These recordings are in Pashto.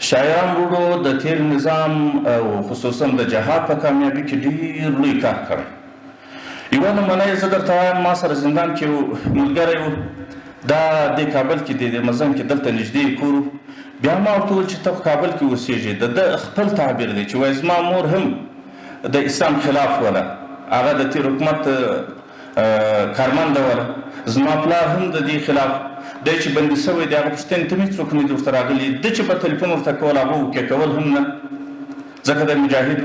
شاعران وروڼو د تیر نظام او خصوصا د جهاد په کامیابي کې ډېر لوی کار کړی. یوه نمونه یې زه درته وایم، ما سره زندان کې یو ملګری و، دا د کابل کې دی، د مزن کې دلته نږدې کور و. بیا ما ورته وویل چې ته په کابل کې اوسېږې، د خپل تعبیر دی چې وایي زما مور هم د اسلام خلاف وله، هغه د تیر حکومت کارمنده وله، زما پلار هم د دې خلاف دی چې بندي شوی دی. هغه پوښتنې ته مې څوک نه دي ورته راغلي، ده چې به تلیفون ورته کول هغه وکې کول هم نه، ځکه د مجاهد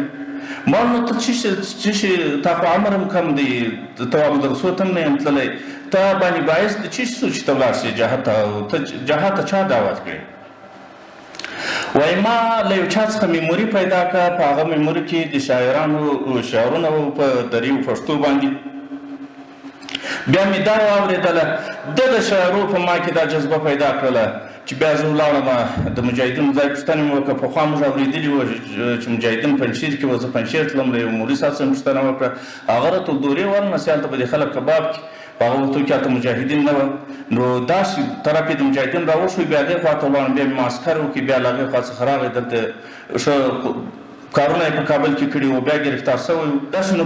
ما نو ته څه شي، تا خو عمر هم کم دی، ته ابودرسو ته هم نه یم تللی، ته باندې باعث د څه شي چې ته ولاړ شې جهاد ته؟ ته جهاد ته چا دعوت کړې؟ وایي ما له یو چا څخه میموري پیدا کړه، په هغه میموري کې د شاعرانو شعرونه وو په دریو پښتو باندې. بیا مې دا واورېدله، د شاعرو په ما کې دا جذبه پیدا کړله چې بیا زه ولاړم د مجاهدینو ځای پوښتنه مې وکړه. پخوا موږ اورېدلي وو چې مجاهدین پنجشیر کې وو، زه پنجشیر تلم، له یو مولوي صاحب څخه پوښتنه وکړه، هغه راته دورې ورنه هلته به د خلک کباب کړي، په هغه وختو کې هلته مجاهدین نه وه. نو داسې طرف یې د مجاهدین راوښوي، بیا هغې خوا ته ولاړم، بیا مې معسکر وکړي، بیا له هغې خوا څخه راغی دلته ښه کارونه یې په کابل کې کړي وو، بیا ګرفتار شوی و. داسې نو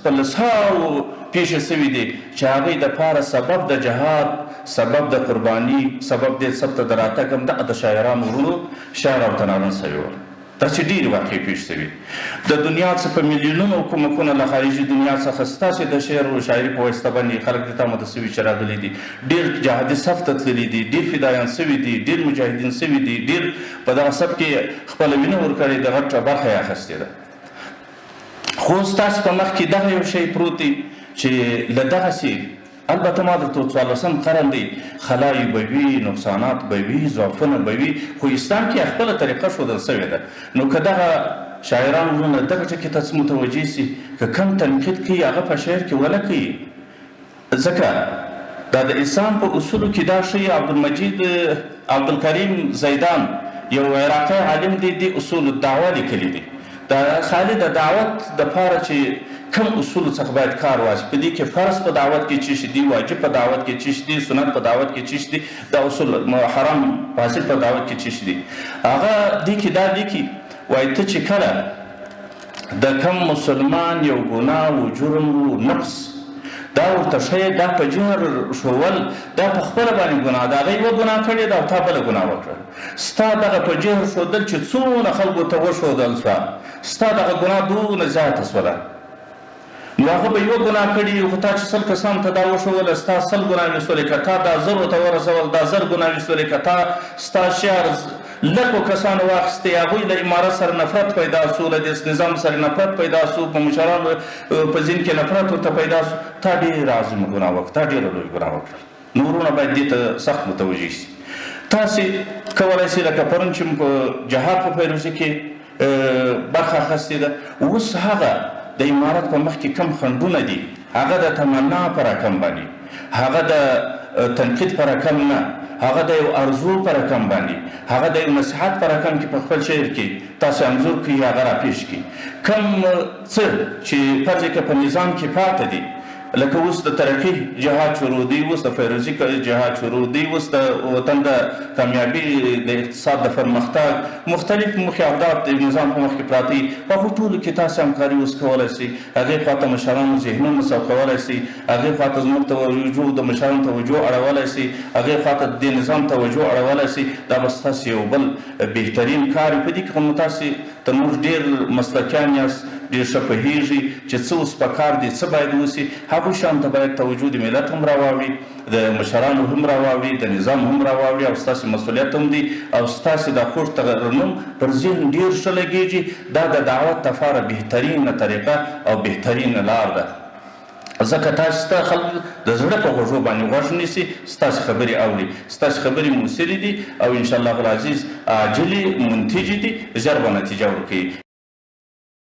په لسهاوو پیښې شوي دي چې هغوی دپاره سبب د جهاد، سبب د قرباني، سبب دې سب ته د راتګ هم دغه د شاعرانو وروڼو شعر او تنارن شوي ول. داسې ډېرې واقعې پېښ شوي د دنیا څخه په میلیونونو کومکونه له خارجي دنیا څخه ستاسې د شعر او شاعري په واسطه باندې خلک دې ته مده شوي چې راغلي دي، ډېر جهادي صف ته تللي دي، ډېر فدایان شوي دي، ډېر مجاهدین شوي دي، ډېر په دغه صف کې خپله وینه ورکړې ده، غټه برخه یې اخیستې ده. خو ستاسو په مخ کې دغه یو شی پروت دی چې له دغسې، البته ما درته 14 قرن دی، خلای به وي، نقصانات به وي، ضعفونه به وي، خو اسلام کې خپله طریقه ښودل شوې ده. نو که دغه شاعران وروڼه دغه ټکي ته څه متوجه سي، که کم تنقید کوي هغه په شعر کې ونه کوي، ځکه دا د اسلام په اصولو کې دا ښیي. عبدالمجید عبدالکریم زیدان یو عراقي عالم دی، د اصول الدعوه لیکلي دي، دا خالي د دعوت دپاره چې کم اصولو څخه باید کار واخلي، په دې کې فرض په دعوت کې څه شي دي، واجب په دعوت کې څه شي دي، سنت په دعوت کې څه شي دي، دا اصول حرام فاسد په دعوت کې څه شي دي. هغه دې کې دا لیکي، وایي ته چې کله د کم مسلمان یو ګناه و جرم و نقص دا ورته ښیې، دا په جهر ښول، دا په خپله باندې ګناه ده، هغه یوه ګناه کړې ده او تا بله ګناه وکړه، ستا دغه په جهر ښودل چې څونه خلکو ته وښودل شوه، ستا دغه ګناه دونه زیاته شوله. نو هغه به یوه ګناه کړي، خو تا چې 100 کسانو ته دا وښوله، ستا 100 ګناوې شولې، که تا دا 1000 ته ورسول دا 1000 ګناوې شولې، که تا ستا شعر لکو کسانو واخیستې، هغوی له امارت سره نفرت پیدا شو، له دې نظام سره نفرت پیدا شو، په مشرانو په ذهن کې نفرت ورته پیدا شو، تا ډېره عظیمه ګناه وکړه، تا ډېره لوی ګناه وکړه. نو وروڼه باید دې ته سخت متوجه شي. تاسې کولی شئ لکه پرون چې په جهاد په پیروزي کې برخه اخیستې ده، اوس هغه د امارت په مخ کې کم خنډونه دي، هغه د تمنا په رقم باندې، هغه د تنقید په رقم نه، هغه د یو ارزو په رقم باندې، هغه د یو نصیحت په رقم کې په خپل شعر کې تاسو انځور کړئ، هغه راپېښ کړئ. کم څه چې فرض کړه په نظام کې پاته دي، لکه اوس د ترقي جهاد شروع دی، اوس د فیروزي جهاد شروع دی، اوس د وطن د کامیابي، د اقتصاد د پرمختګ مختلف موخې اهداف د نظام په مخ کې پراته دي، په هغو ټولو کې تاسو همکاري اوس کولی شئ، هغې خوا ته مشرانو ذهنونه سوقولی شئ، هغې خوا ته زموږ توجه د مشرانو توجه اړولی شئ، هغې خوا ته د دې نظام توجه اړولی شئ. دا به ستاسو یو بل بهترین کار وي. په دې کې خو نو تاسې تر موږ ډېر مسلکیان یاست، ډېر ښه پوهېږئ چې څه اوس پکار دي، څه باید وشي. هغوی شیانو ته باید توجه د ملت هم راواوړي، د مشرانو هم راواوړي، د نظام هم راواوړي، او ستاسې مسؤلیت هم دی، او ستاسې دا خوږ ترنم پر ذهن ډېر ښه لګېږي. دا د دعوت دپاره بهترینه طریقه او بهترینه لار ده، ځکه تاسو ته خلک د زړه په غوږو باندې غوږ نیسي، ستاسې خبرې اوري، ستاسې خبرې مؤثرې دي، او انشاءالله العزیز عاجلې منتجې دي، ژر به نتیجه ورکوي.